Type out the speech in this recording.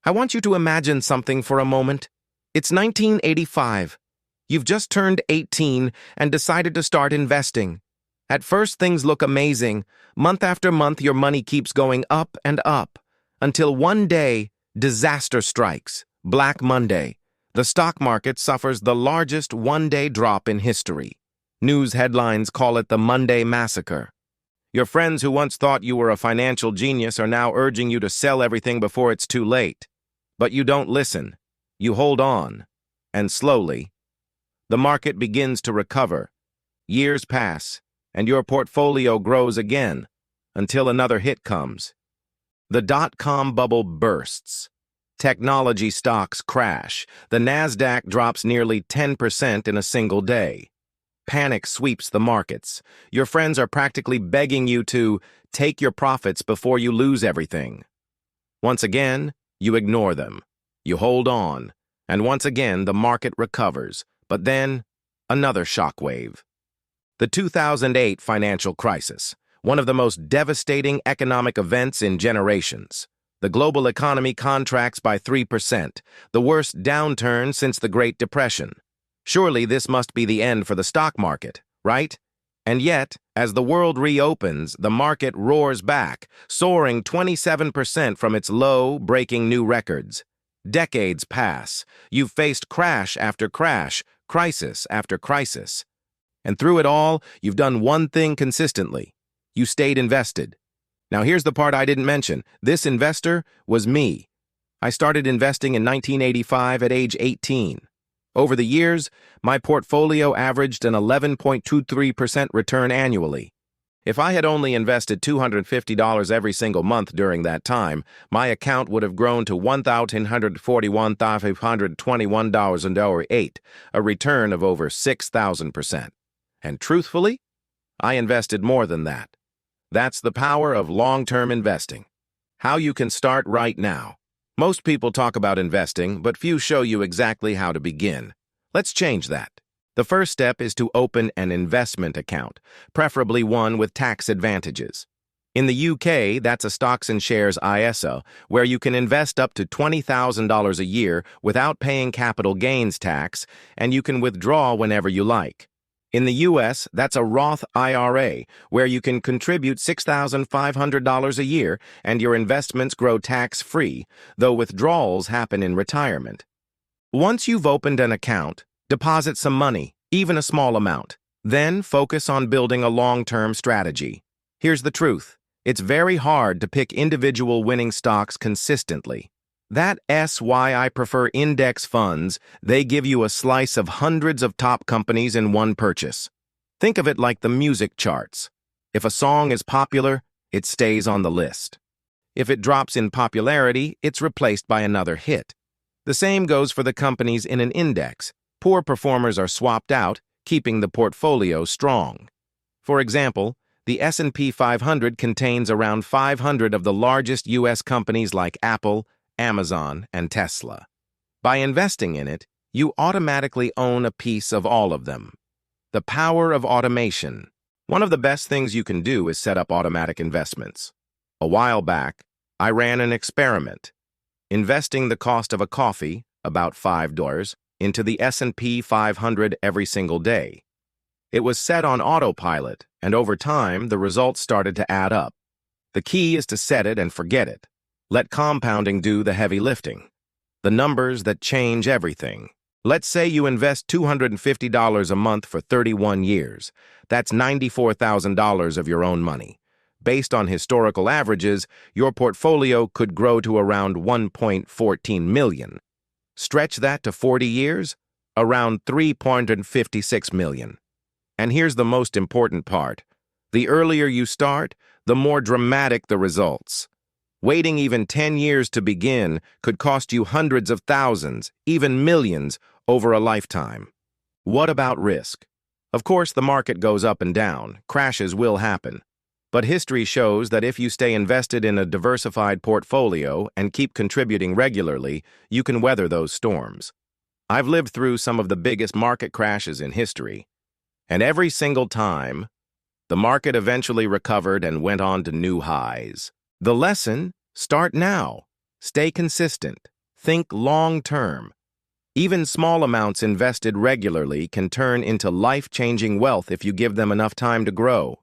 I want you to imagine something for a moment. It's 1985. You've just turned 18 and decided to start investing. At first, things look amazing. Month after month, your money keeps going up and up. Until one day, disaster strikes. Black Monday. The stock market suffers the largest one-day drop in history. News headlines call it the Monday Massacre. Your friends who once thought you were a financial genius are now urging you to sell everything before it's too late. But you don't listen. You hold on. And slowly, the market begins to recover. Years pass, and your portfolio grows again, until another hit comes. The dot-com bubble bursts. Technology stocks crash. The Nasdaq drops nearly 10% in a single day. Panic sweeps the markets. Your friends are practically begging you to take your profits before you lose everything. Once again, you ignore them. You hold on. And once again, the market recovers. But then, another shockwave. The 2008 financial crisis, one of the most devastating economic events in generations. The global economy contracts by 3%, the worst downturn since the Great Depression. Surely this must be the end for the stock market, right? And yet, as the world reopens, the market roars back, soaring 27% from its low, breaking new records. Decades pass. You've faced crash after crash, crisis after crisis. And through it all, you've done one thing consistently. You stayed invested. Now here's the part I didn't mention. This investor was me. I started investing in 1985 at age 18. Over the years, my portfolio averaged an 11.23% return annually. If I had only invested $250 every single month during that time, my account would have grown to $1,141,521.08, a return of over 6,000%. And truthfully, I invested more than that. That's the power of long-term investing. How you can start right now. Most people talk about investing, but few show you exactly how to begin. Let's change that. The first step is to open an investment account, preferably one with tax advantages. In the UK, that's a stocks and shares ISA, where you can invest up to $20,000 a year without paying capital gains tax, and you can withdraw whenever you like. In the US, that's a Roth IRA, where you can contribute $6,500 a year and your investments grow tax-free, though withdrawals happen in retirement. Once you've opened an account, deposit some money, even a small amount. Then focus on building a long-term strategy. Here's the truth. It's very hard to pick individual winning stocks consistently. That's why I prefer index funds. They give you a slice of hundreds of top companies in one purchase. Think of it like the music charts. If a song is popular, it stays on the list. If it drops in popularity, it's replaced by another hit. The same goes for the companies in an index. Poor performers are swapped out, keeping the portfolio strong. For example, the S&P 500 contains around 500 of the largest U.S. companies like Apple, Amazon, and Tesla. By investing in it, you automatically own a piece of all of them. The power of automation. One of the best things you can do is set up automatic investments. A while back, I ran an experiment, investing the cost of a coffee, about $5, into the S&P 500 every single day. It was set on autopilot, and over time, the results started to add up. The key is to set it and forget it. Let compounding do the heavy lifting. The numbers that change everything. Let's say you invest $250 a month for 31 years. That's $94,000 of your own money. Based on historical averages, your portfolio could grow to around $1.14 million. Stretch that to 40 years, around $3.56 million. And here's the most important part. The earlier you start, the more dramatic the results. Waiting even 10 years to begin could cost you hundreds of thousands, even millions, over a lifetime. What about risk? Of course, the market goes up and down. Crashes will happen. But history shows that if you stay invested in a diversified portfolio and keep contributing regularly, you can weather those storms. I've lived through some of the biggest market crashes in history. And every single time, the market eventually recovered and went on to new highs. The lesson? Start now. Stay consistent. Think long-term. Even small amounts invested regularly can turn into life-changing wealth if you give them enough time to grow.